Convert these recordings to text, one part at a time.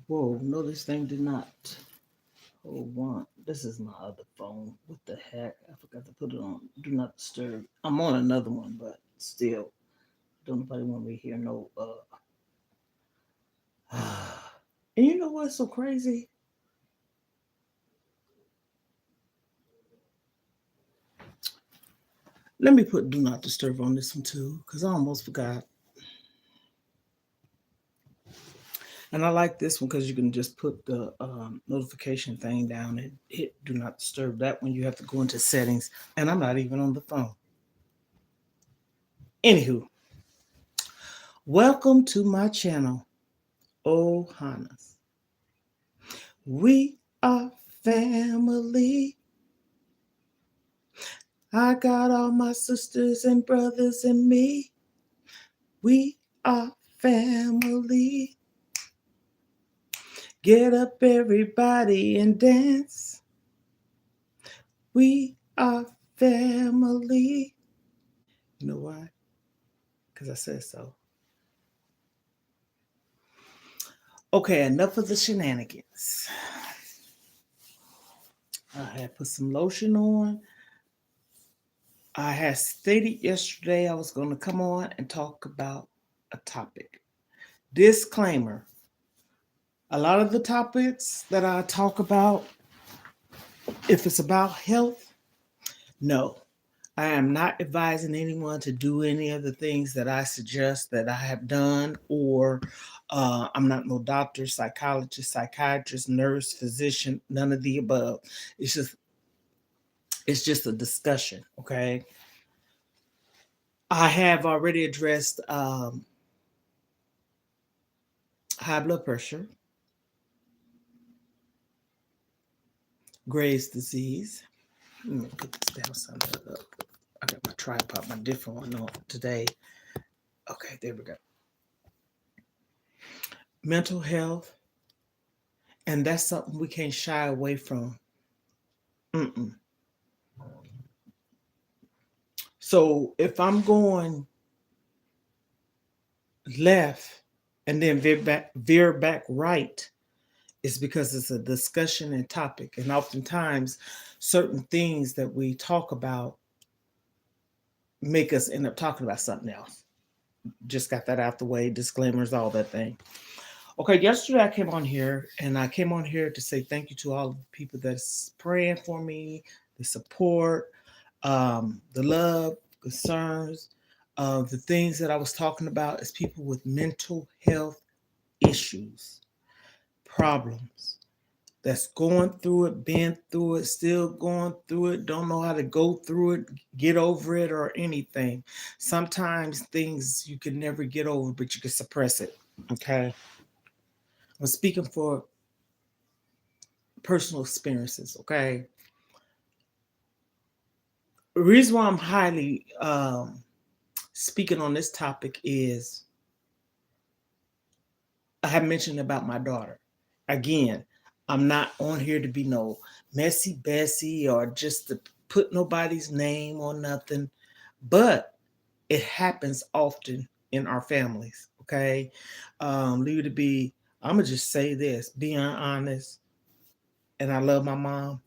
Whoa, no, this thing did not. Hold on. This is my other phone. What the heck? I forgot to put it on. Do not disturb. I'm on another one, but still, don't nobody want me to hear no. And you know what's so crazy? Let me put do not disturb on this one too, because I almost forgot. And I like this one because you can just put the notification thing down and hit do not disturb. That one you have to go into settings, and I'm not even on the phone. Anywho, welcome to my channel, Ohanas. We are family. I got all my sisters and brothers and me. We are family. Get up, everybody, and dance. We are family. You know why? Because I said so. Okay, enough of the shenanigans. I had put some lotion on. I had stated yesterday I was going to come on and talk about a topic. Disclaimer, a lot of the topics that I talk about, if it's about health, no, I am not advising anyone to do any of the things that I suggest that I have done, or I'm not no doctor, psychologist, psychiatrist, nurse, physician, none of the above. It's just it's just a discussion, okay? I have already addressed high blood pressure, Graves' disease. Let me put this down something up. I got my tripod, my different one on today. Okay, there we go. Mental health, and that's something we can't shy away from. Mm-mm. So if I'm going left and then veer back right, it's because it's a discussion and topic. And oftentimes, certain things that we talk about make us end up talking about something else. Just got that out the way, disclaimers, all that thing. Okay, yesterday I came on here and I came on here to say thank you to all the people that's praying for me, the support, the love, concerns, the things that I was talking about is people with mental health issues, problems that's going through it, been through it, still going through it, don't know how to go through it, get over it, or anything. Sometimes things you can never get over, but you can suppress it. Okay. I'm speaking for personal experiences. Okay. The reason why I'm highly speaking on this topic is I have mentioned about my daughter. Again, I'm not on here to be no messy Bessie or just to put nobody's name on nothing, but it happens often in our families. Okay, leave it to be. I'm gonna just say this: being honest, and I love my mom,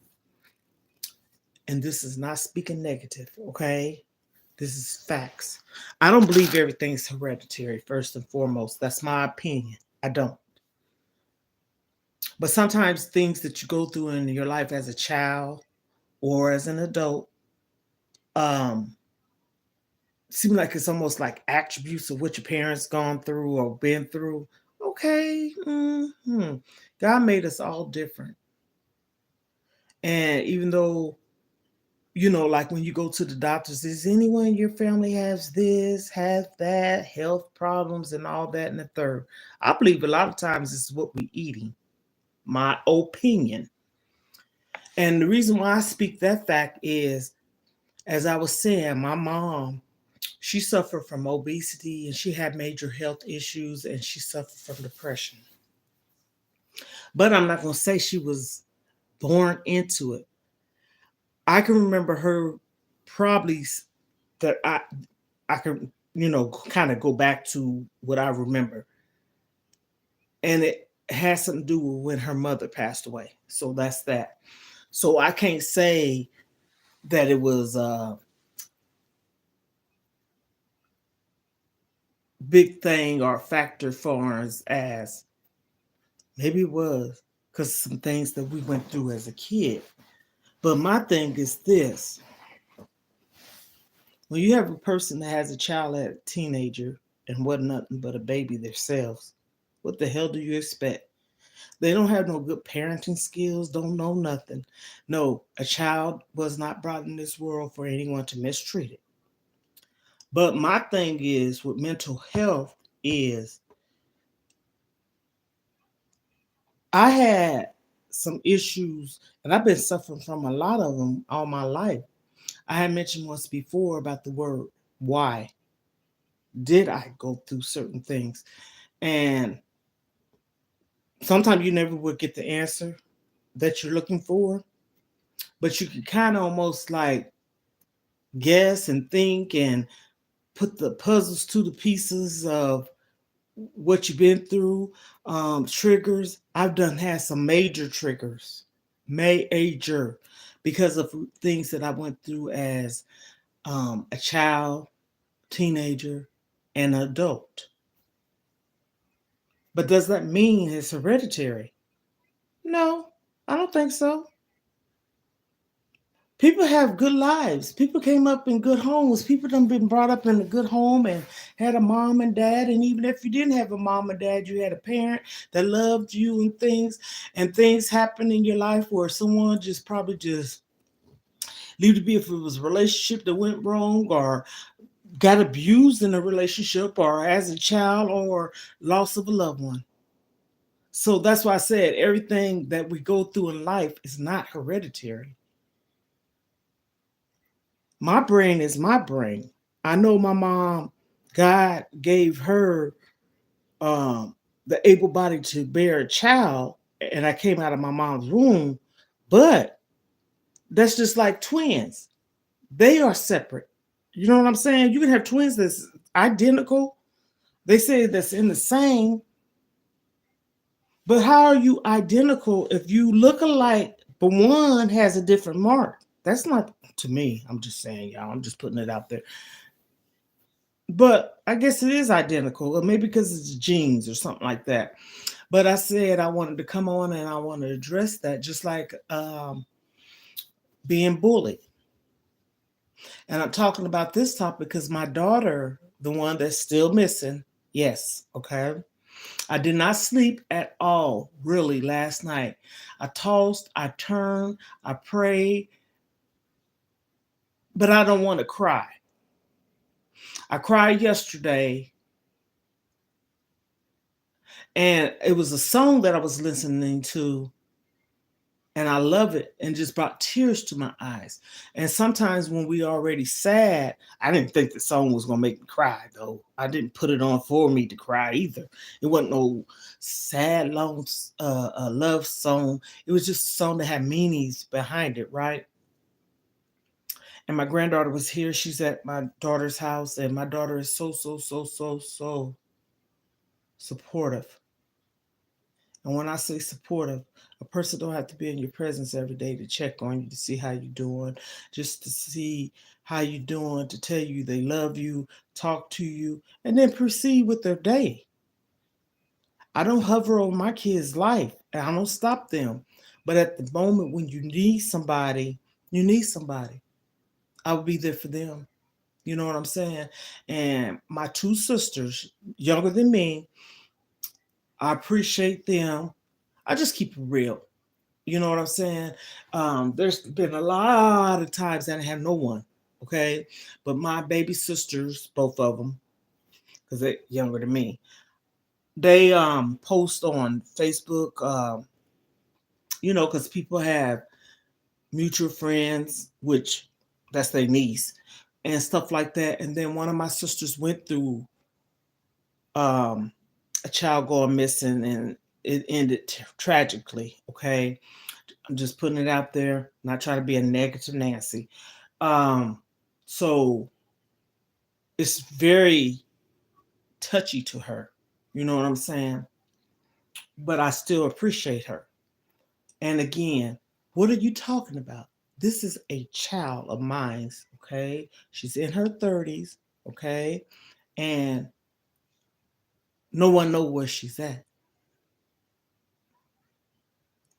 and this is not speaking negative. Okay, this is facts. I don't believe everything's hereditary. First and foremost, that's my opinion. I don't. But sometimes things that you go through in your life as a child or as an adult um seem like it's almost like attributes of what your parents gone through or been through. Okay. God made us all different. And even though, like when you go to the doctors, is anyone in your family has this, has that, health problems and all that and the third? I believe a lot of times it's what we're eating. My opinion. And the reason why I speak that fact is, as I was saying, my mom, she suffered from obesity and she had major health issues and she suffered from depression. But I'm not going to say she was born into it. I can remember her probably that I can, kind of go back to what I remember. And had something to do with when her mother passed away. So that's that. So I can't say that it was a big thing or factor for us, as maybe it was because some things that we went through as a kid. But my thing is this: when you have a person that has a child at a teenager and wasn't nothing but a baby themselves, what the hell do you expect? They don't have no good parenting skills, don't know nothing. No, a child was not brought in this world for anyone to mistreat it. But my thing is with mental health is I had some issues and I've been suffering from a lot of them all my life. I had mentioned once before about the word why did I go through certain things. And sometimes you never would get the answer that you're looking for, but you can kind of almost like guess and think and put the puzzles to the pieces of what you've been through. Triggers. I've done had some major triggers, major, because of things that I went through as a child, teenager, and adult. But does that mean it's hereditary? No, I don't think so. People have good lives. People came up in good homes. People done been brought up in a good home and had a mom and dad. And even if you didn't have a mom and dad, you had a parent that loved you and things happen in your life where someone just probably just leave to be if it was a relationship that went wrong or got abused in a relationship or as a child or loss of a loved one. So that's why I said everything that we go through in life is not hereditary. My brain is my brain. I know my mom, God gave her the able body to bear a child, and I came out of my mom's womb, but that's just like twins. They are separate. You know what I'm saying? You can have twins that's identical. They say that's in the same, but how are you identical if you look alike, but one has a different mark? That's not to me. I'm just saying, y'all. I'm just putting it out there. But I guess it is identical, or maybe because it's genes or something like that. But I said I wanted to come on and I want to address that, just like being bullied. And I'm talking about this topic because my daughter, the one that's still missing, yes, okay. I did not sleep at all, really, last night. I tossed, I turned, I prayed, but I don't want to cry. I cried yesterday, and it was a song that I was listening to, and I love it, and just brought tears to my eyes. And sometimes when we already sad, I didn't think the song was gonna make me cry though. I didn't put it on for me to cry either. It wasn't no sad long love song. It was just a song that had meanings behind it, right? And my granddaughter was here. She's at my daughter's house, and my daughter is so supportive. And when I say supportive, a person don't have to be in your presence every day to check on you, to see how you're doing, just to see how you're doing, to tell you they love you, talk to you, and then proceed with their day. I don't hover over my kids' life and I don't stop them. But at the moment when you need somebody, you need somebody. I will be there for them. You know what I'm saying? And my two sisters, younger than me, I appreciate them. I just keep it real. You know what I'm saying? There's been a lot of times that I have no one, okay? But my baby sisters, both of them, because they're younger than me, they post on Facebook, because people have mutual friends, which that's their niece, and stuff like that. And then one of my sisters went through um, a child going missing, and it ended tragically, okay? I'm just putting it out there, not trying to be a negative Nancy. Um, so it's very touchy to her. You know what I'm saying? but I still appreciate her. And again, what are you talking about? This is a child of mine, okay? She's in her 30s, okay? And no one know where she's at.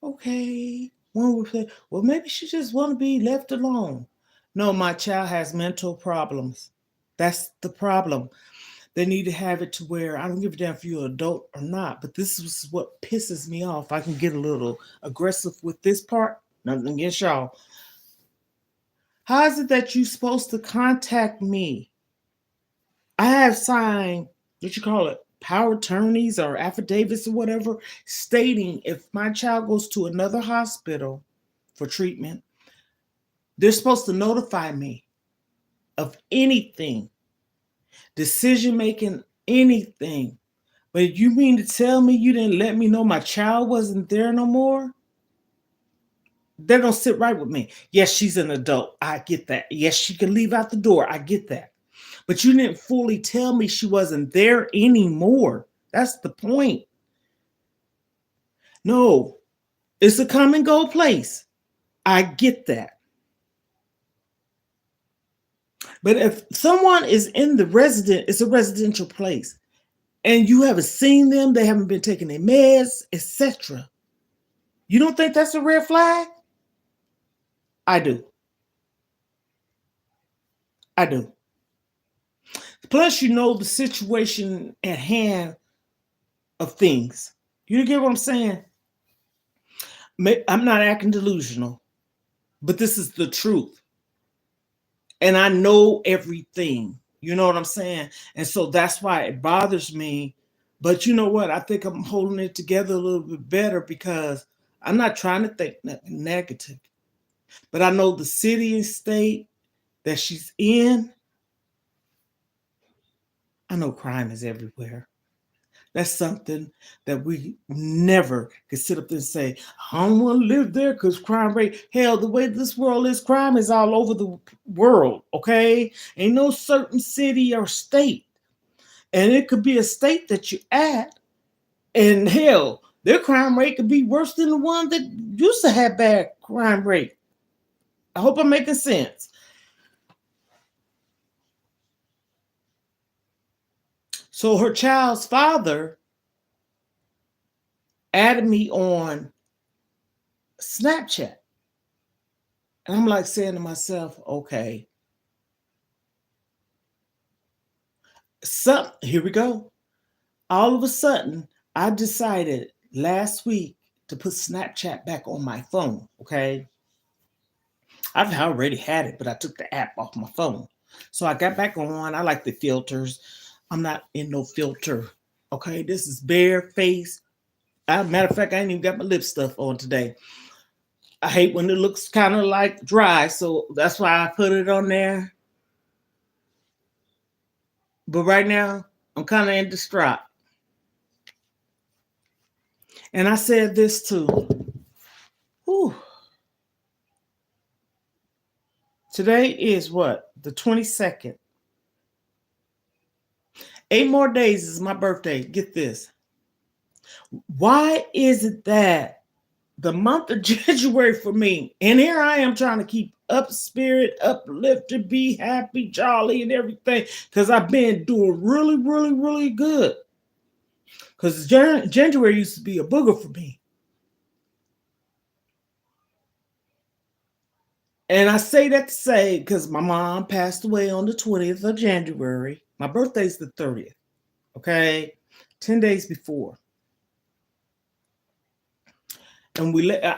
Okay. One would say, well, maybe she just want to be left alone. No, my child has mental problems. That's the problem. They need to have it to where I don't give a damn if you're an adult or not, but this is what pisses me off. I can get a little aggressive with this part. Nothing against y'all. How is it that you're supposed to contact me? I have signed, what you call it, power attorneys or affidavits or whatever, stating if my child goes to another hospital for treatment, they're supposed to notify me of anything, decision making, anything. But you mean to tell me you didn't let me know my child wasn't there no more? They're gonna sit right with me. Yes, she's an adult. I get that. Yes, she can leave out the door. I get that. But you didn't fully tell me she wasn't there anymore. That's the point. No, it's a come and go place. I get that. But if someone is in the resident, it's a residential place, and you haven't seen them, they haven't been taking their meds, etc. You don't think that's a red flag? I do. I do. Plus, you know the situation at hand of things. You get what I'm saying? I'm not acting delusional, but this is the truth. And I know everything. You know what I'm saying? And so that's why it bothers me. But you know what? I think I'm holding it together a little bit better because I'm not trying to think negative. But I know the city and state that she's in, I know crime is everywhere. That's something that we never could sit up there and say, I don't want to live there because crime rate. Hell, the way this world is, crime is all over the world, okay? Ain't no certain city or state. And it could be a state that you're at, and hell, their crime rate could be worse than the one that used to have bad crime rate. I hope I'm making sense. So her child's father added me on Snapchat. And I'm like saying to myself, okay, here we go. All of a sudden, I decided last week to put Snapchat back on my phone. Okay. I've already had it, but I took the app off my phone. So I got back on. I like the filters. I'm not in no filter. Okay. This is bare face. Matter of fact, I ain't even got my lip stuff on today. I hate when it looks kind of like dry. So that's why I put it on there. But right now, I'm kind of in distraught. And I said this too. Whew. Today is what? The 22nd. 8 more days is my birthday. Get this. Why is it that the month of January for me, and here I am trying to keep up spirit, uplifted, be happy, jolly, and everything, because I've been doing really, really, really good. Because January used to be a booger for me. And I say that to say, because my mom passed away on the 20th of January. My birthday's the 30th. Okay. 10 days before. And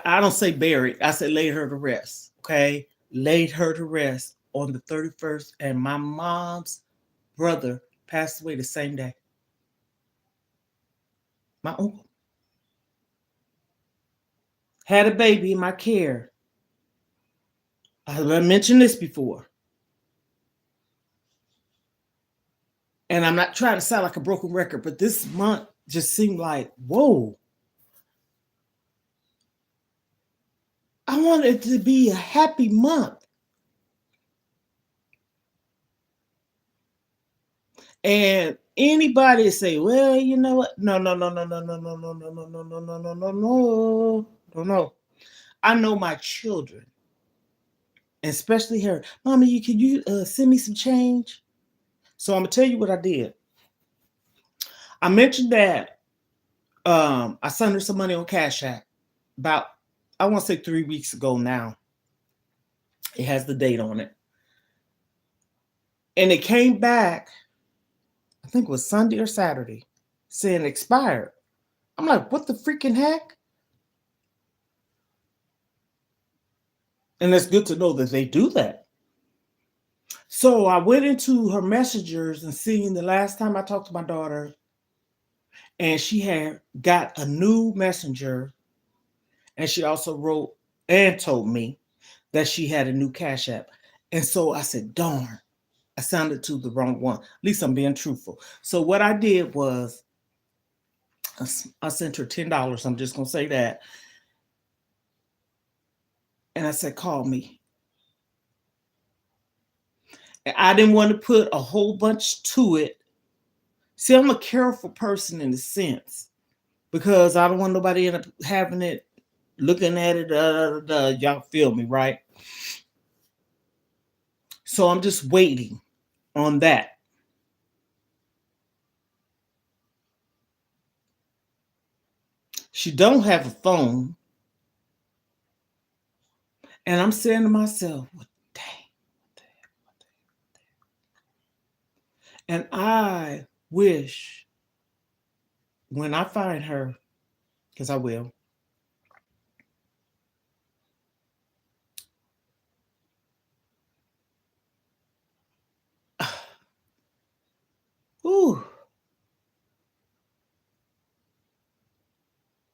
I don't say buried, I said laid her to rest. Okay. Laid her to rest on the 31st. And my mom's brother passed away the same day. My uncle had a baby in my care. I mentioned this before. And I'm not trying to sound like a broken record, but this month just seemed like, whoa. I want it to be a happy month. And anybody say, well, you know what? No, no, no, no, no, no, no, no, no, no, no, no, no, no, no, no, no, no. I know my children, especially her. Mommy, can you send me some change? So I'm gonna tell you what I did. I mentioned that I sent her some money on Cash App about, I want to say 3 weeks ago now. It has the date on it. And it came back, I think it was Sunday or Saturday, saying expired. I'm like, what the freaking heck? And it's good to know that they do that. So I went into her messengers and seeing the last time I talked to my daughter, and she had got a new messenger, and she also wrote and told me that she had a new Cash App. And so I said, darn, I sounded to the wrong one. At least I'm being truthful. So what I did was I sent her $10. I'm just gonna say that. And I said, call me. And I didn't want to put a whole bunch to it. See, I'm a careful person in a sense because I don't want nobody end up having it, looking at it. Y'all feel me, right? So I'm just waiting on that. She don't have a phone, and I'm saying to myself, well, dang. And I wish when I find her, because I will, ooh,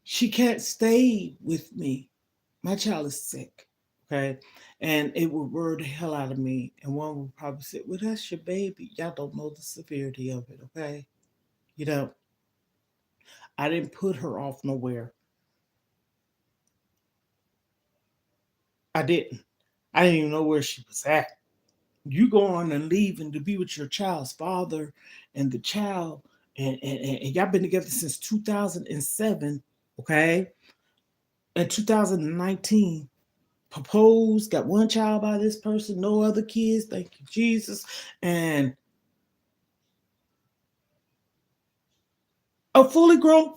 she can't stay with me. My child is sick, okay? And it would worry the hell out of me. And one would probably say, well, that's your baby. Y'all don't know the severity of it, okay? You know, I didn't put her off nowhere. I didn't. I didn't even know where she was at. You go on and leave and to be with your child's father and the child, and y'all been together since 2007, okay? In 2019, proposed, got one child by this person, no other kids, thank you, Jesus. And a fully grown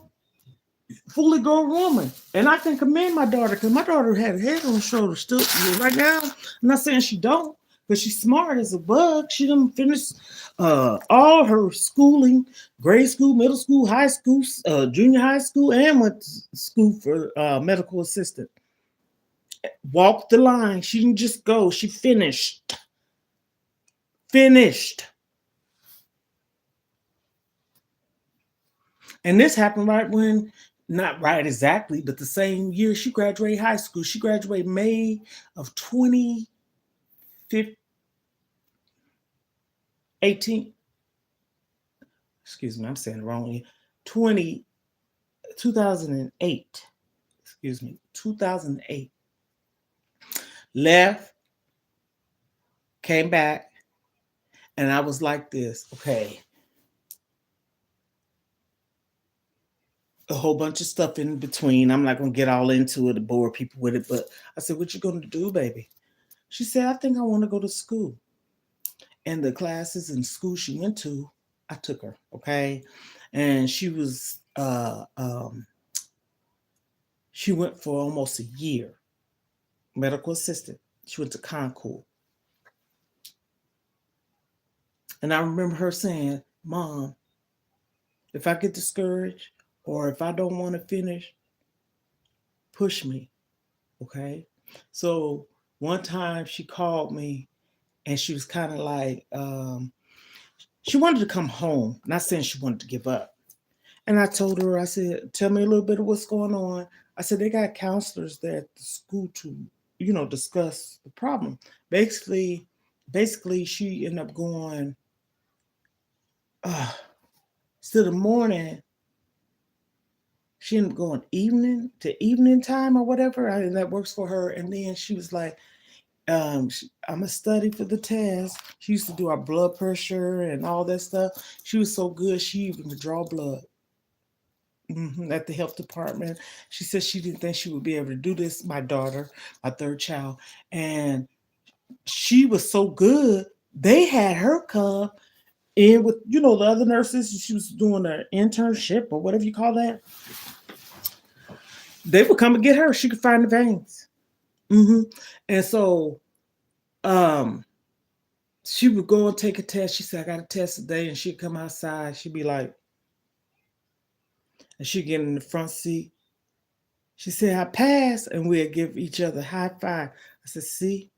woman. And I can commend my daughter because my daughter had a head on her shoulder still right now. I'm not saying she don't, but she's smart as a bug. She done finished all her schooling, grade school, middle school, high school, junior high school, and went to school for medical assistant. Walked the line. She didn't just go. She finished. Finished. And this happened right when, not right exactly, but the same year she graduated high school. She graduated May of 2018. Excuse me, I'm saying it wrong. 20, 2008. Excuse me, 2008. Left, came back, and I was like this, okay. A whole bunch of stuff in between. I'm not gonna get all into it to bore people with it, but I said, what you gonna do, baby? She said, I think I want to go to school. And the classes in school she went to, I took her, okay? And she went for almost a year, medical assistant. She went to Concord. And I remember her saying, Mom, if I get discouraged or if I don't want to finish, push me, okay? So one time she called me and she was kind of like, she wanted to come home, not saying she wanted to give up. And I told her, I said, tell me a little bit of what's going on. I said, they got counselors there at the school to, discuss the problem. Basically, she ended up going, uh, instead of morning, she ended up going evening to evening time or whatever. And that works for her. And then she was like, I'm a study for the test. She used to do our blood pressure and all that stuff. She was so good, she even could draw blood. At the health department. She said she didn't think she would be able to do this, my daughter, my third child. And she was so good, they had her come in with, the other nurses. She was doing an internship or whatever you call that. They would come and get her. She could find the veins. hmm And so um, she would go and take a test. She said, I got a test today. And she'd come outside. She'd be like, and she'd get in the front seat. She said, I passed. And we'd give each other a high five. I said, see,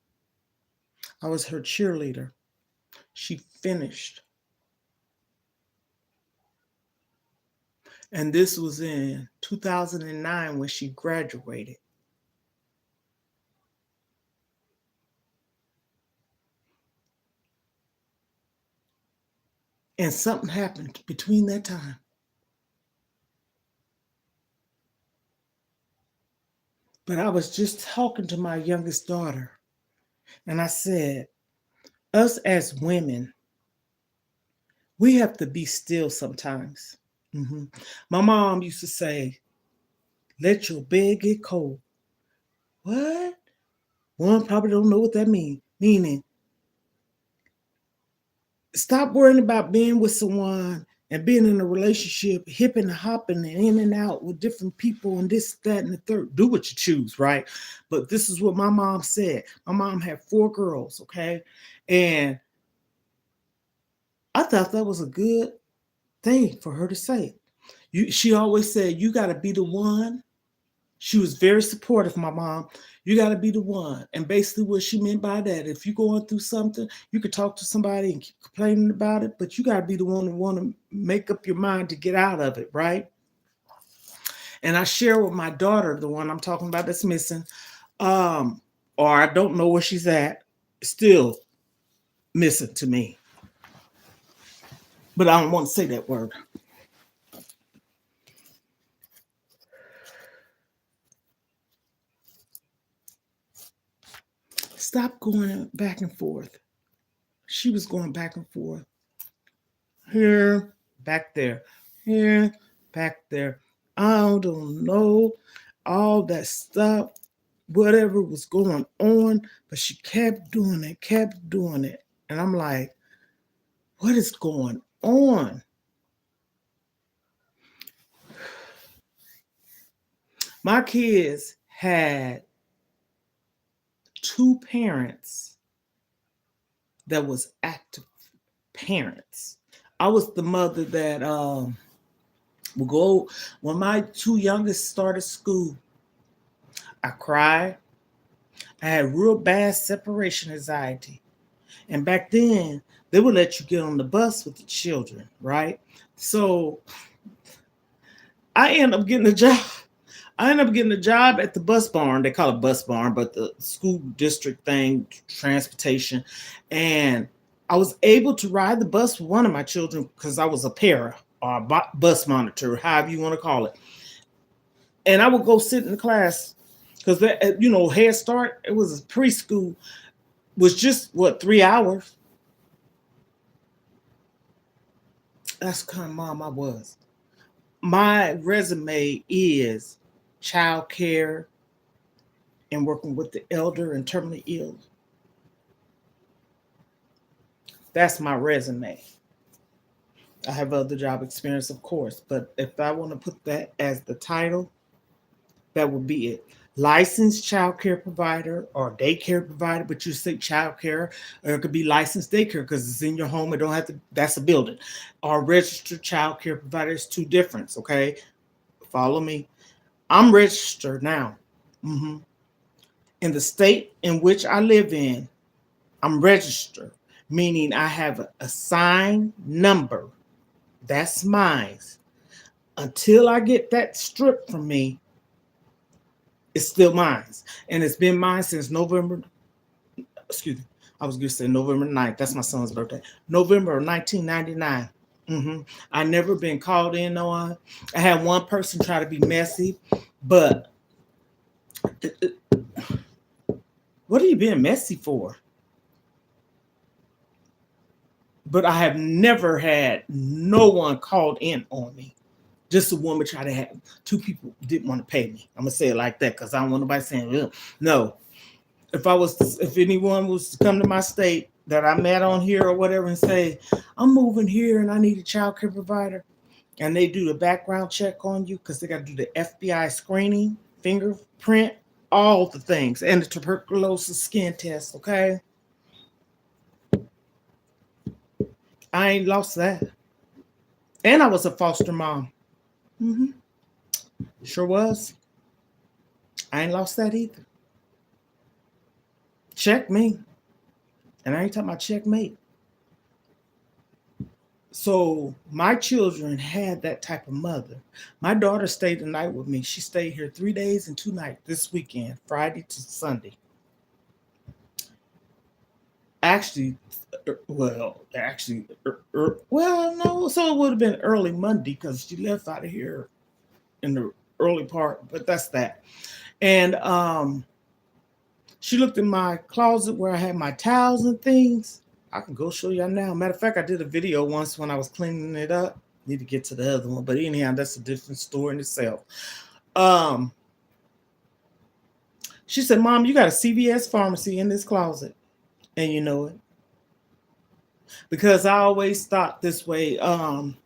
I was her cheerleader. She finished. And this was in 2009 when she graduated. And something happened between that time. But I was just talking to my youngest daughter, and I said, us as women, we have to be still sometimes. hmm My mom used to say, let your bed get cold. What? One probably don't know what that means. Meaning, stop worrying about being with someone and being in a relationship, hipping and hopping and in and out with different people and this, that, and the third. Do what you choose, right? But this is what my mom said. My mom had 4 girls, okay? And I thought that was a good thing for her to say. She always said, you got to be the one. She was very supportive, my mom. You got to be the one. And basically, what she meant by that, if you're going through something, you could talk to somebody and keep complaining about it, but you got to be the one to want to make up your mind to get out of it, right? And I share with my daughter, the one I'm talking about that's missing, um, or I don't know where she's at, still missing to me. But I don't want to say that word. Stop going back and forth. She was going back and forth. Here, back there, here, back there. I don't know all that stuff, whatever was going on, but she kept doing it, kept doing it. And I'm like, what is going on? My kids had 2 parents that was active parents. I was the mother that would go when my 2 youngest started school. I cried. I had real bad separation anxiety. And back then, they would let you get on the bus with the children, right? So I ended up getting a job. I ended up getting a job at the bus barn. They call it bus barn, but the school district thing, transportation. And I was able to ride the bus with one of my children because I was a para or a bus monitor, however you want to call it. And I would go sit in the class because, Head Start, it was a preschool, was just what, 3 hours. That's the kind of mom I was. My resume is child care and working with the elder and terminally ill. That's my resume. I have other job experience, of course, but if I want to put that as the title, that would be it. Licensed child care provider or daycare provider, but you say child care, or it could be licensed daycare because it's in your home. It don't have to, that's a building. Or registered child care provider is two difference, okay? Follow me. I'm registered now. hmm In the state in which I live in, I'm registered, meaning I have a assigned number. That's mine. Until I get that stripped from me, it's still mine. And it's been mine since November, excuse me, I was going to say November 9th. That's my son's birthday. November of 1999. hmm I never been called in on. I had one person try to be messy, but What are you being messy for? But I have never had no one called in on me. Just a woman tried to have two people didn't want to pay me. I'm gonna say it like that because I don't want nobody saying, ugh. No. If anyone was to come to my state that I met on here or whatever and say, I'm moving here and I need a child care provider, and they do the background check on you because they got to do the FBI screening, fingerprint, all the things, and the tuberculosis skin test. Okay, I ain't lost that, and I was a foster mom. Mm-hmm. Sure was. I ain't lost that either. Check me, and I ain't talking about checkmate. So my children had that type of mother. My daughter stayed the night with me. She stayed here 3 days and 2 nights this weekend, Friday to Sunday. Actually, well, no. So it would have been early Monday because she left out of here in the early part. But that's that. And she looked in my closet where I had my towels and things. I can go show y'all now. Matter of fact, I did a video once when I was cleaning it up. Need to get to the other one, but anyhow, that's a different story in itself. Um, she said, "Mom, you got a CVS pharmacy in this closet, and you know it because I always thought this way. When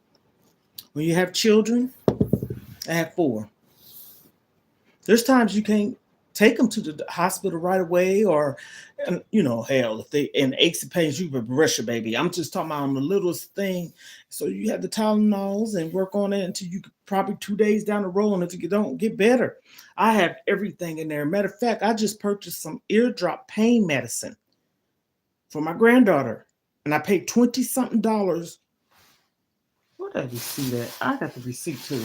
you have children, I have four. There's times you can't take them to the hospital right away, or hell, if they in aches and pains, you can rush your baby. I'm just talking about on the littlest thing. So you have the Tylenols and work on it until you probably 2 days down the road, and if you don't get better. I have everything in there. Matter of fact, I just purchased some eardrop pain medicine for my granddaughter, and I paid 20 something dollars. Where did you see that? I got the receipt too.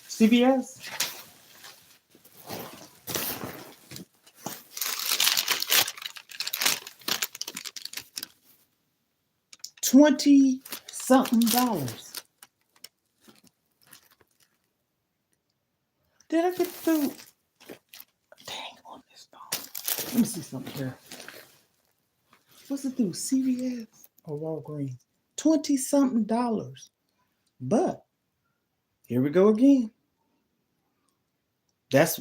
CVS. 20 something dollars. Did I get through? Dang on this phone. Let me see something here. What's it through? CVS or Walgreens? 20 something dollars. But here we go again. That's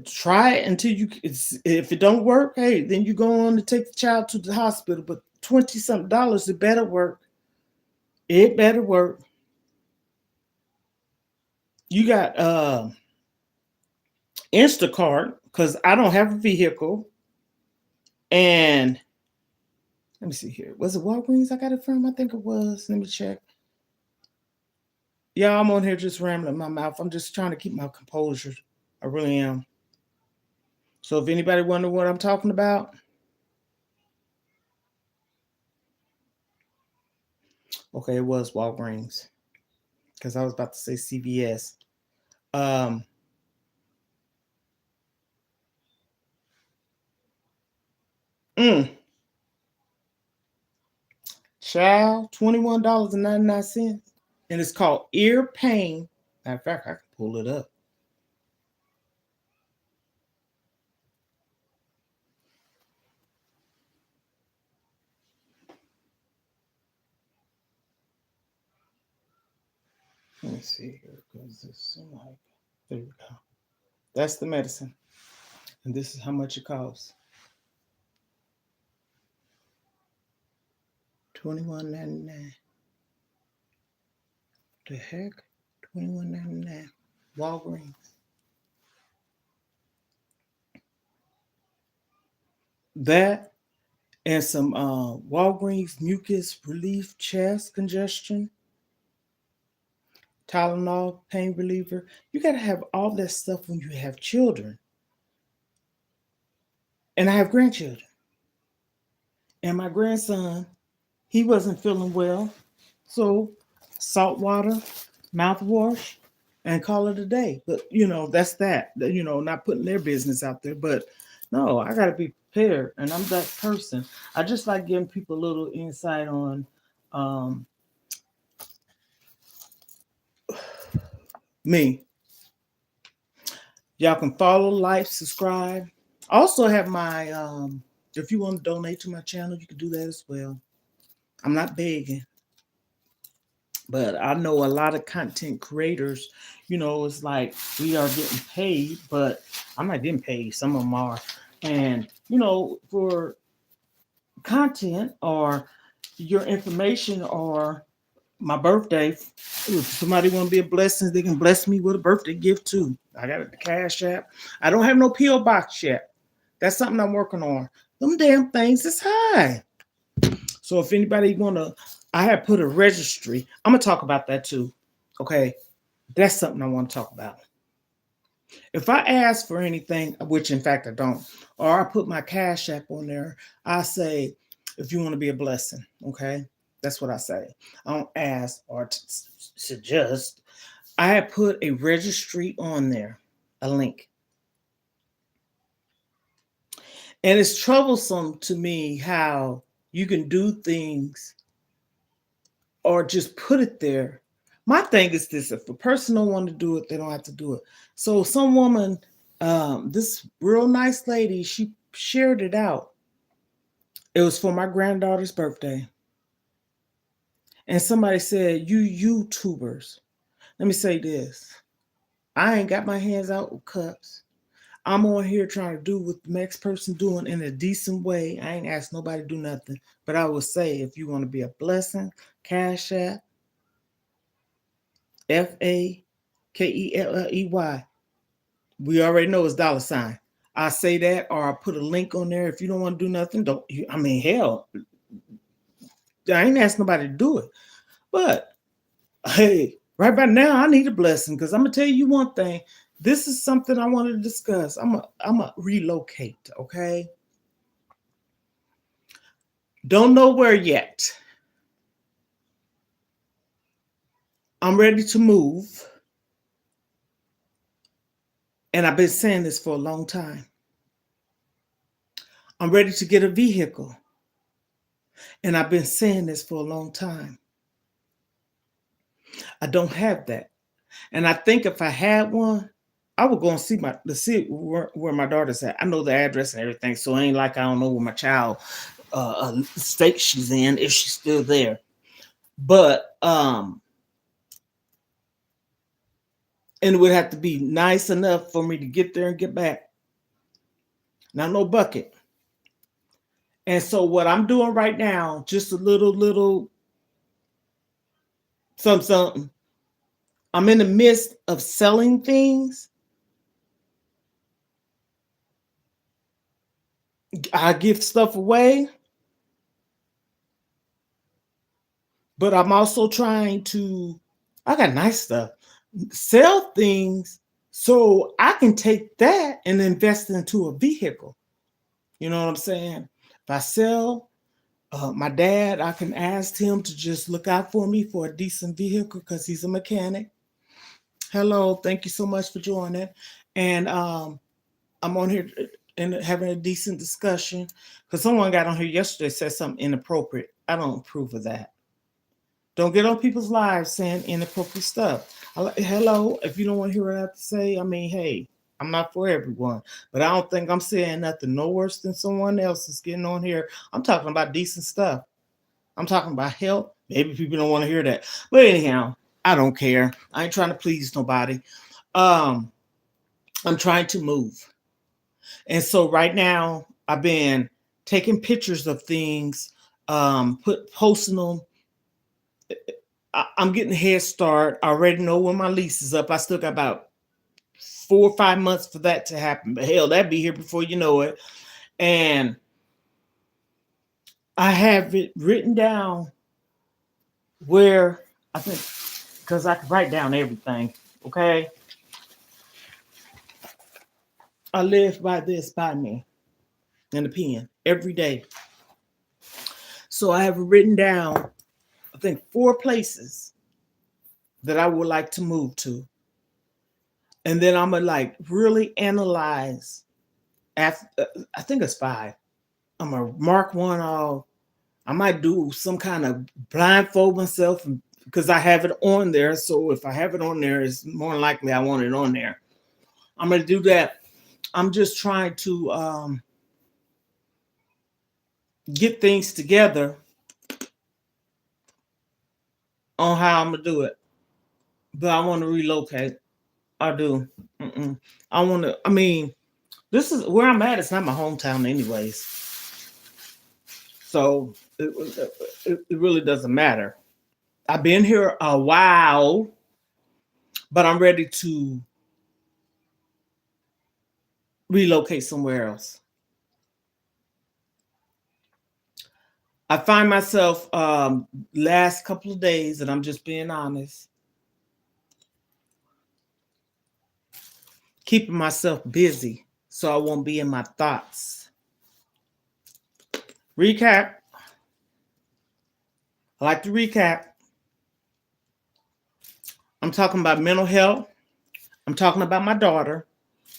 try it until if it don't work, hey, then you go on to take the child to the hospital. But 20 something dollars, it better work. It better work. You got Instacart because I don't have a vehicle. And let me see here. Was it Walgreens I got it from? I think it was. Let me check. Yeah, I'm on here just rambling my mouth. I'm just trying to keep my composure. I really am. So if anybody wonder what I'm talking about, okay, it was Walgreens because I was about to say CVS. Um, mm, Child, $21.99, and it's called ear pain. Matter of fact, I can pull it up. Let me see here because this like there we go. That's the medicine, and this is how much it costs. $21.99. The heck? $21.99. Walgreens. That and some Walgreens mucus relief chest congestion, Tylenol pain reliever. You got to have all that stuff when you have children. And I have grandchildren. And my grandson, he wasn't feeling well. So salt water, mouthwash, and call it a day. But that's that. Not putting their business out there. But no, I gotta be prepared. And I'm that person. I just like giving people a little insight on me. Y'all can follow, like, subscribe. I also have my If you want to donate to my channel, you can do that as well. I'm not begging, but I know a lot of content creators, it's like we are getting paid, but I'm not getting paid. Some of them are. And, for content or your information or my birthday, if somebody want to be a blessing, they can bless me with a birthday gift too. I got the Cash App. I don't have no P.O. box yet. That's something I'm working on. Them damn things is high. So if anybody I have put a registry. I'm gonna talk about that too. Okay, that's something I want to talk about. If I ask for anything, which in fact I don't, or I put my Cash App on there, I say, if you want to be a blessing, okay, that's what I say. I don't ask or suggest. I have put a registry on there, a link. And it's troublesome to me how you can do things or just put it there. My thing is this: if a person don't want to do it, they don't have to do it. So some woman, this real nice lady, she shared it out. It was for my granddaughter's birthday. And somebody said, you YouTubers. Let me say this. I ain't got my hands out with cups. I'm on here trying to do what the next person doing in a decent way. I ain't asked nobody to do nothing. But I would say, if you want to be a blessing, Cash App, FAKELLEY. We already know it's $. I say that, or I put a link on there. If you don't want to do nothing, don't. I mean, hell, I ain't asked nobody to do it. But hey, right about now, I need a blessing, because I'm gonna tell you one thing. This is something I want to discuss. I'm a relocate. Okay, don't know where yet. I'm ready to move. And I've been saying this for a long time. I'm ready to get a vehicle. And I've been saying this for a long time. I don't have that. And I think if I had one, I would go and see where my daughter's at. I know the address and everything. So it ain't like I don't know where my child state she's in, if she's still there. But and it would have to be nice enough for me to get there and get back. Not no bucket. And so what I'm doing right now, just a little something. I'm in the midst of selling things. I give stuff away. But I'm also trying to, I got nice stuff, sell things so I can take that and invest into a vehicle. You know what I'm saying? If I sell, my dad, I can ask him to just look out for me for a decent vehicle, because he's a mechanic. Hello, thank you so much for joining. And I'm on here and having a decent discussion, because someone got on here yesterday, said something inappropriate. I don't approve of that. Don't get on people's lives saying inappropriate stuff. Hello, if you don't want to hear what I have to say, I mean, hey, I'm not for everyone, but I don't think I'm saying nothing no worse than someone else is getting on here. I'm talking about decent stuff. I'm talking about help. Maybe people don't want to hear that, but anyhow, I don't care. I ain't trying to please nobody. I'm trying to move, and so right now I've been taking pictures of things, posting them. I'm getting a head start. I already know when my lease is up. I still got about 4 or 5 months for that to happen. But hell, that'd be here before you know it. And I have it written down where I think, because I can write down everything. Okay. I live by this by me and a pen every day. So I have it written down, I think 4 places that I would like to move to. And then I'm gonna really analyze. After, I think it's 5. I'm gonna mark one off. I might do some kind of blindfold myself, because I have it on there. So if I have it on there, it's more likely I want it on there. I'm gonna do that. I'm just trying to get things together on how I'm gonna do it. But I want to relocate. I do. Mm-mm. I want to. I mean, this is where I'm at. It's not my hometown, anyways. So it really doesn't matter. I've been here a while, but I'm ready to relocate somewhere else. I find myself last couple of days, and I'm just being honest, keeping myself busy so I won't be in my thoughts. Recap. I like to recap. I'm talking about mental health. I'm talking about my daughter.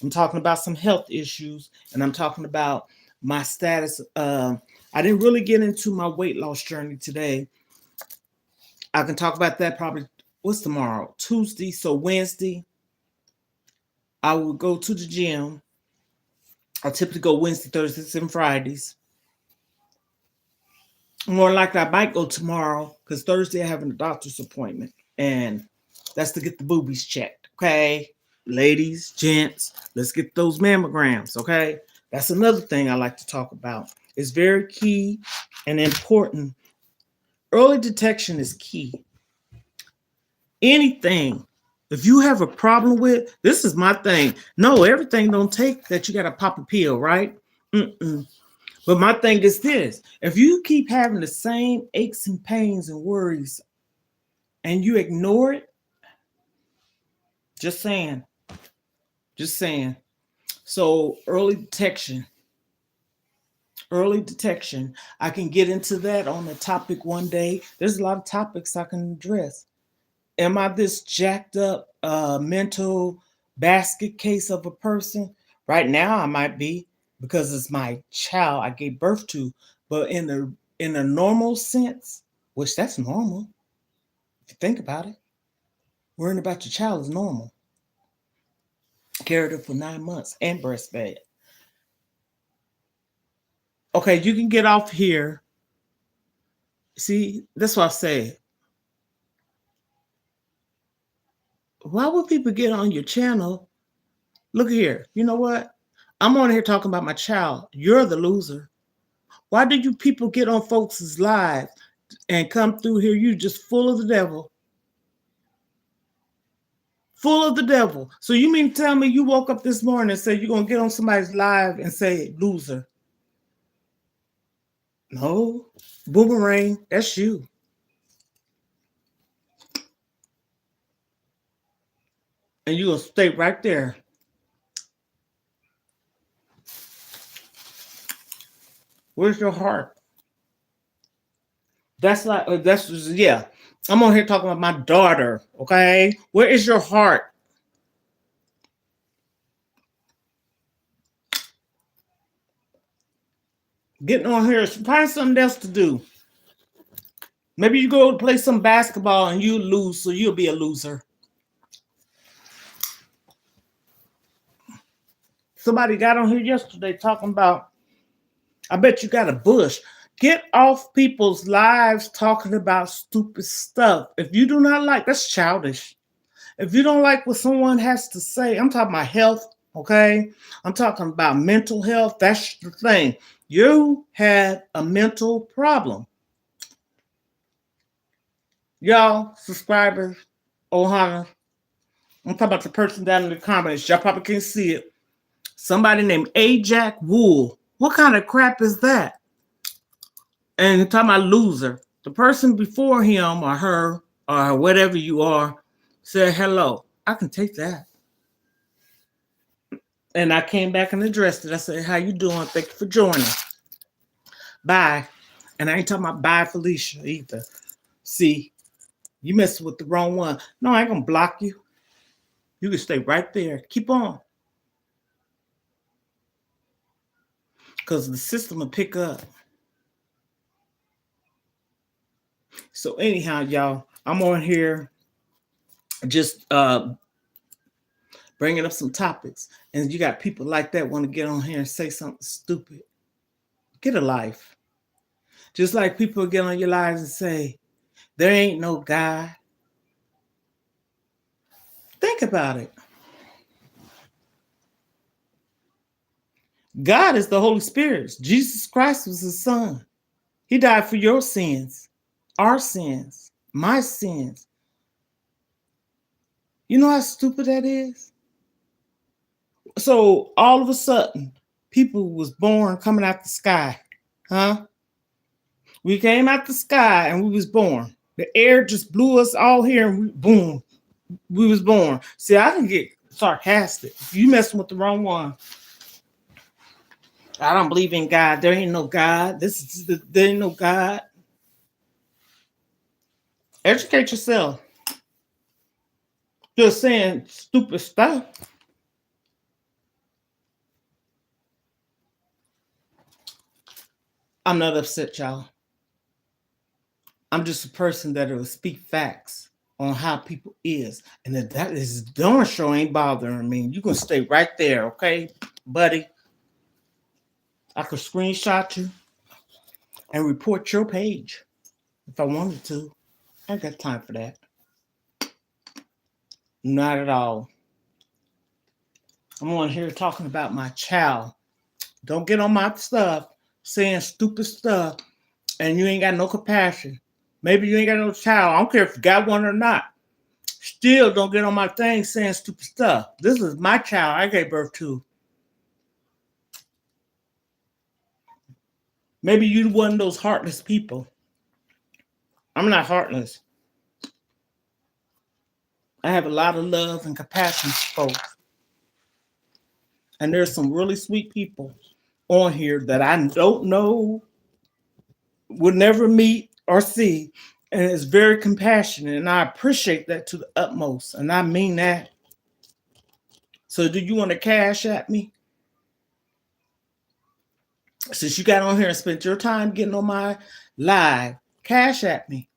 I'm talking about some health issues, and I'm talking about my status. I didn't really get into my weight loss journey today. I can talk about that probably. What's tomorrow? Tuesday. So Wednesday, I will go to the gym. I typically go Wednesday, Thursdays, and Fridays. More likely, I might go tomorrow because Thursday I have a doctor's appointment, and that's to get the boobies checked. Okay, ladies, gents, let's get those mammograms. Okay, that's another thing I like to talk about. It's very key and important. Early detection is key. Anything, if you have a problem with, this is my thing. No, everything don't take that you got to pop a pill, right? Mm-mm. But my thing is this: if you keep having the same aches and pains and worries and you ignore it, just saying, just saying. So early detection. I can get into that on a topic one day. There's a lot of topics I can address. Am I this jacked up mental basket case of a person? Right now, I might be because it's my child I gave birth to. But in a normal sense, which that's normal, if you think about it, worrying about your child is normal. Carried her for 9 months and breastfed. Okay, you can get off here. See, that's what I say. Why would people get on your channel? Look here. You know what? I'm on here talking about my child. You're the loser. Why do you people get on folks' lives and come through here? You just full of the devil. Full of the devil. So you mean to tell me you woke up this morning and said you're going to get on somebody's live and say loser? No. Boomerang, that's you. And you're going to stay right there. Where's your heart? Yeah. I'm on here talking about my daughter, okay? Where is your heart? Getting on here, find something else to do. Maybe you go play some basketball and you lose, so you'll be a loser. Somebody got on here yesterday talking about, I bet you got a bush. Get off people's lives talking about stupid stuff. If you do not like, that's childish. If you don't like what someone has to say, I'm talking about health, okay? I'm talking about mental health. That's the thing. You had a mental problem. Y'all, subscribers, Ohana, I'm talking about the person down in the comments. Y'all probably can't see it. Somebody named Ajax Wool. What kind of crap is that? And talking about loser. The person before him or her or whatever you are said hello. I can take that. And I came back and addressed it. I said, how you doing? Thank you for joining. Bye. And I ain't talking about bye Felicia either. See, you messing with the wrong one. No, I ain't gonna block you. You can stay right there. Keep on. Because the system will pick up. So anyhow, y'all, I'm on here just bringing up some topics. And you got people like that want to get on here and say something stupid. Get a life. Just like people get on your lives and say, there ain't no God. Think about it. God is the Holy Spirit. Jesus Christ was his son. He died for your sins, our sins, my sins. You know how stupid that is? So all of a sudden, people was born coming out the sky. Huh? We came out the sky and we was born. The air just blew us all here and boom, we was born. See, I can get sarcastic. You messing with the wrong one. I don't believe in God. There ain't no God. There ain't no God. Educate yourself. Just saying stupid stuff. I'm not upset, y'all. I'm just a person that will speak facts on how people is. And that is darn sure ain't bothering me. You can stay right there, okay, buddy? I could screenshot you and report your page if I wanted to. I ain't got time for that. Not at all. I'm on here talking about my child. Don't get on my stuff saying stupid stuff and you ain't got no compassion. Maybe you ain't got no child. I don't care if you got one or not. Still don't get on my thing saying stupid stuff. This is my child I gave birth to. Maybe you one of those heartless people. I'm not heartless. I have a lot of love and compassion for folks. And there's some really sweet people on here that I don't know, would never meet or see. And it's very compassionate. And I appreciate that to the utmost. And I mean that. So do you want to cash at me? Since you got on here and spent your time getting on my live, cash at me.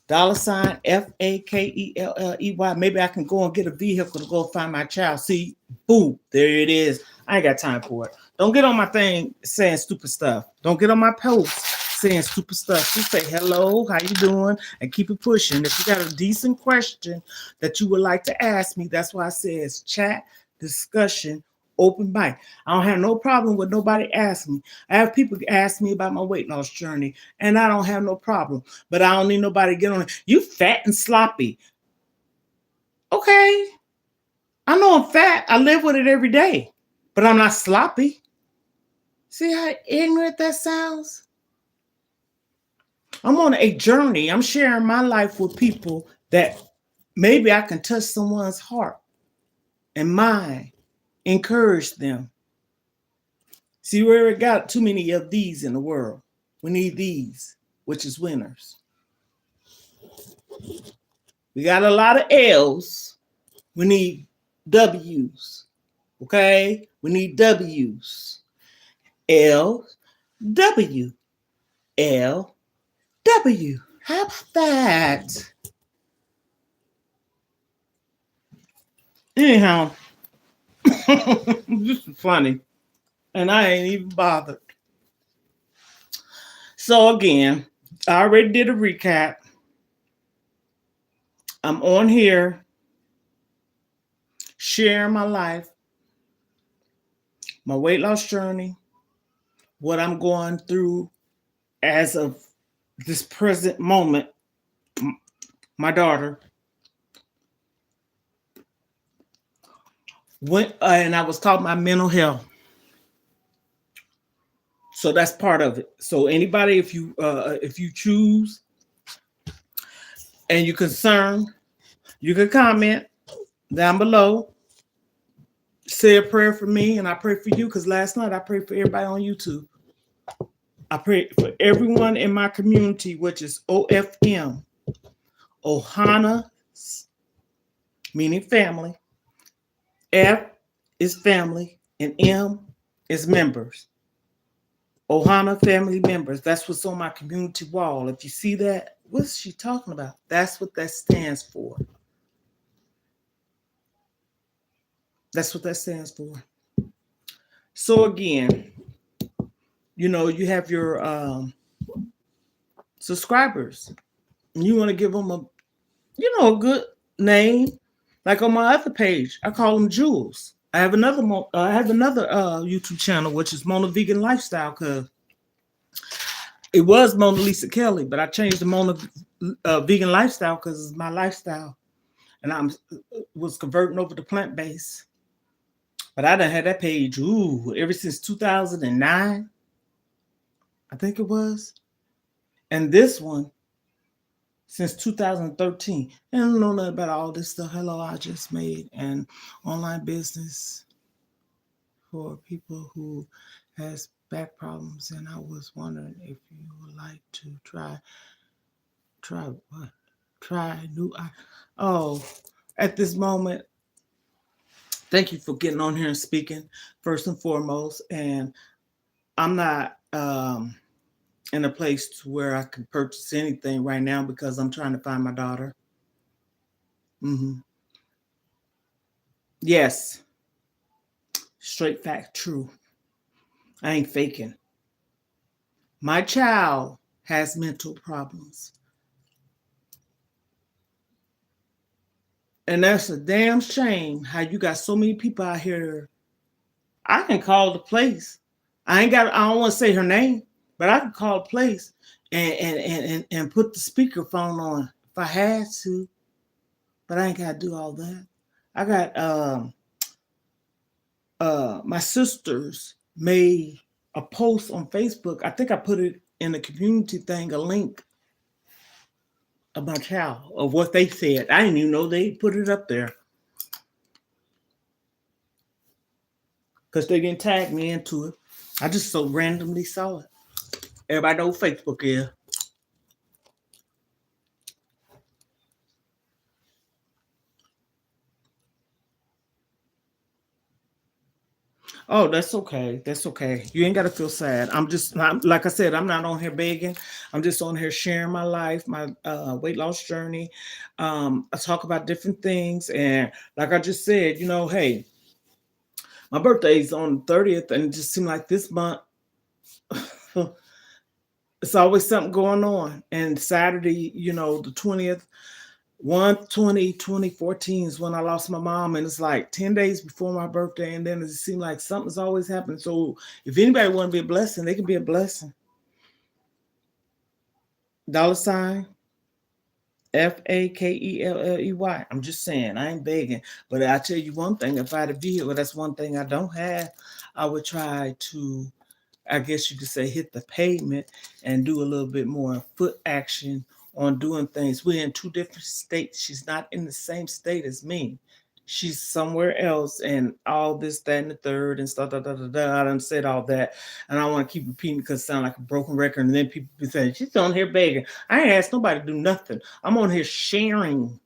$ FAKELLEY. Maybe I can go and get a vehicle to go find my child. See, boom, there it is. I ain't got time for it. Don't get on my thing saying stupid stuff. Don't get on my post saying stupid stuff. Just say hello, how you doing, and keep it pushing. If you got a decent question that you would like to ask me, that's why I say it's chat, discussion, open mic. I don't have no problem with nobody asking me. I have people ask me about my weight loss journey, and I don't have no problem. But I don't need nobody to get on it. You fat and sloppy. Okay. I know I'm fat. I live with it every day. But I'm not sloppy. See how ignorant that sounds? I'm on a journey. I'm sharing my life with people that maybe I can touch someone's heart and mind, encourage them. See, we already got too many of these in the world. We need these, which is winners. We got a lot of L's. We need W's. Okay? We need W's. L, W. L, W. How about that? Anyhow, this is funny. And I ain't even bothered. So again, I already did a recap. I'm on here sharing my life, my weight loss journey, what I'm going through as of this present moment. My daughter went, and I was talking about mental health. So that's part of it. So anybody, if you choose and you're concerned, you can comment down below. Say a prayer for me, and I pray for you. Because last night I prayed for everybody on YouTube. I pray for everyone in my community, which is OFM, Ohana, meaning family. F is family, and M is members. Ohana family members. That's what's on my community wall. If you see that, what's she talking about? That's what that stands for. That's what that stands for. So again, you know, you have your subscribers. And you want to give them a good name. Like on my other page, I call them Jules. I have another YouTube channel, which is Mona Vegan Lifestyle, because it was Mona Lisa Kelly, but I changed the Mona Vegan Lifestyle because it's my lifestyle, and I was converting over to plant based. But I done had that page ever since 2009, I think it was, and this one since 2013. And I don't know nothing about all this stuff. Hello, I just made an online business for people who has back problems, and I was wondering if you would like to try what? Try new. Oh, at this moment, thank you for getting on here and speaking first and foremost. And I'm not in a place to where I can purchase anything right now because I'm trying to find my daughter. Hmm. Yes, straight fact, true. I ain't faking. My child has mental problems. And that's a damn shame how you got so many people out here. I can call the place. I don't want to say her name, but I can call the place and put the speakerphone on if I had to. But I ain't gotta do all that. I got my sisters made a post on Facebook. I think I put it in the community thing, a link of my child of what they said. I didn't even know they put it up there because they didn't tag me into it. I just so randomly saw it. Everybody know what Facebook is. Oh, that's okay. That's okay. You ain't got to feel sad. Like I said, I'm not on here begging. I'm just on here sharing my life, my weight loss journey. I talk about different things. And like I just said, hey, my birthday is on the 30th, and it just seemed like this month, it's always something going on. And Saturday, the 20th, 2014 is when I lost my mom, and it's like 10 days before my birthday, and then it seemed like something's always happening. So if anybody want to be a blessing, they can be a blessing. $ FAKELLEY. I'm just saying, I ain't begging, but I tell you one thing: if I had a vehicle, that's one thing I don't have. I would try to, I guess you could say, hit the pavement and do a little bit more foot action on doing things. We're in two different states. She's not in the same state as me. She's somewhere else, and all this, that, and the third, and stuff. I done said all that, and I don't want to keep repeating because it sounds like a broken record. And then people be saying, "She's on here begging." I ain't asked nobody to do nothing. I'm on here sharing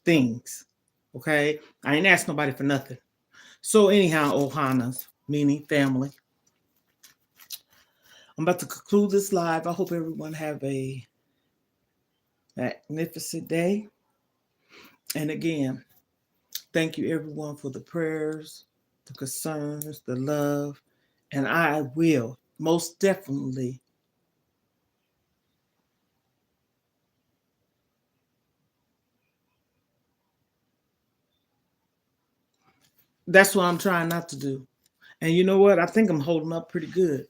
things. Okay, I ain't asked nobody for nothing. So anyhow, Ohanas, meaning family. I'm about to conclude this live. I hope everyone have a magnificent day. And again, thank you everyone for the prayers, the concerns, the love. And I will most definitely that's what I'm trying not to do. And you know what? I think I'm holding up pretty good.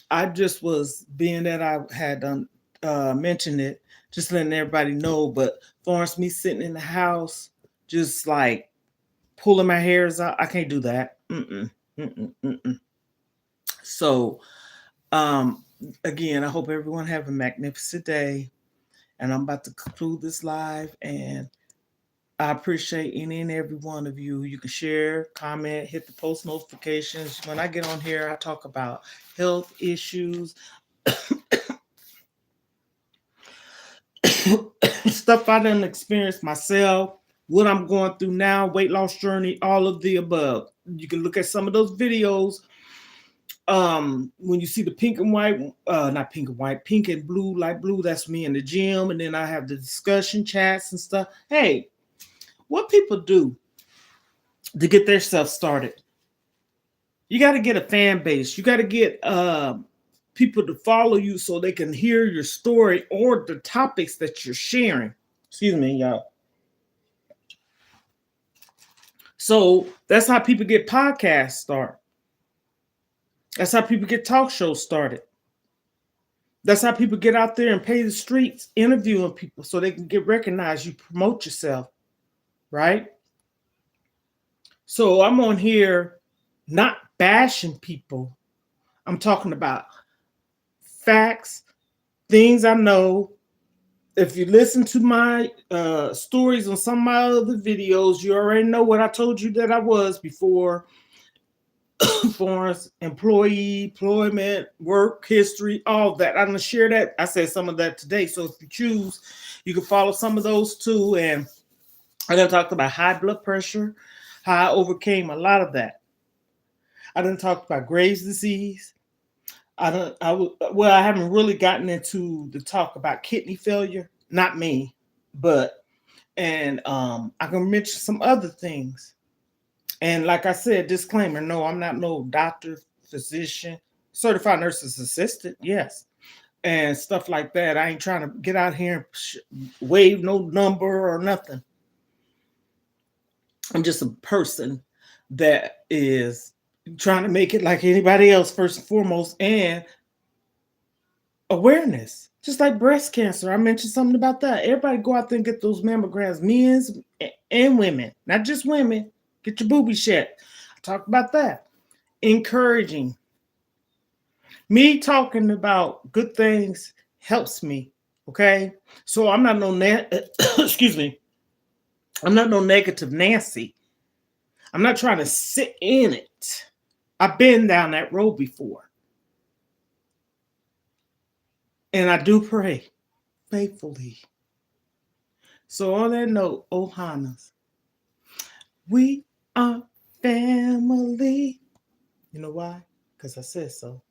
I just was being that I had mentioned it, just letting everybody know. But as far as me sitting in the house, just like pulling my hairs out, I can't do that. Mm-mm, mm-mm, mm-mm. So, um, again, I hope everyone have a magnificent day. And I'm about to conclude this live. And I appreciate any and every one of you. You can share, comment, hit the post notifications. When I get on here, I talk about health issues, stuff I didn't experience myself, what I'm going through now, weight loss journey, all of the above. You can look at some of those videos. When you see the pink and white, not pink and white, pink and blue, light blue, that's me in the gym. And then I have the discussion chats and stuff. Hey, what people do to get their stuff started? You got to get a fan base. You got to get people to follow you so they can hear your story or the topics that you're sharing. Excuse me, y'all. So that's how people get podcasts started. That's how people get talk shows started. That's how people get out there and pay the streets interviewing people so they can get recognized. You promote yourself, right? So I'm on here not bashing people. I'm talking about facts, things I know. If you listen to my stories on some of my other videos, you already know what I told you that I was before. Forms, employee, employment, work history, all that. I'm gonna share that. I said some of that today. So if you choose, you can follow some of those too. And I'm gonna talk about high blood pressure, how I overcame a lot of that. I done talked about Graves' disease. I haven't really gotten into the talk about kidney failure. Not me, but I can mention some other things. And like I said, disclaimer, no, I'm not no doctor, physician, certified nurse's assistant, yes. And stuff like that. I ain't trying to get out here and wave no number or nothing. I'm just a person that is trying to make it like anybody else, first and foremost, and awareness. Just like breast cancer. I mentioned something about that. Everybody go out there and get those mammograms, men's and women, not just women. Get your boobies checked. I talk about that. Encouraging. Me talking about good things helps me. Okay. So I'm not no excuse me. I'm not no negative Nancy. I'm not trying to sit in it. I've been down that road before. And I do pray faithfully. So on that note, Ohana's, we are family. You know why? Because I said so.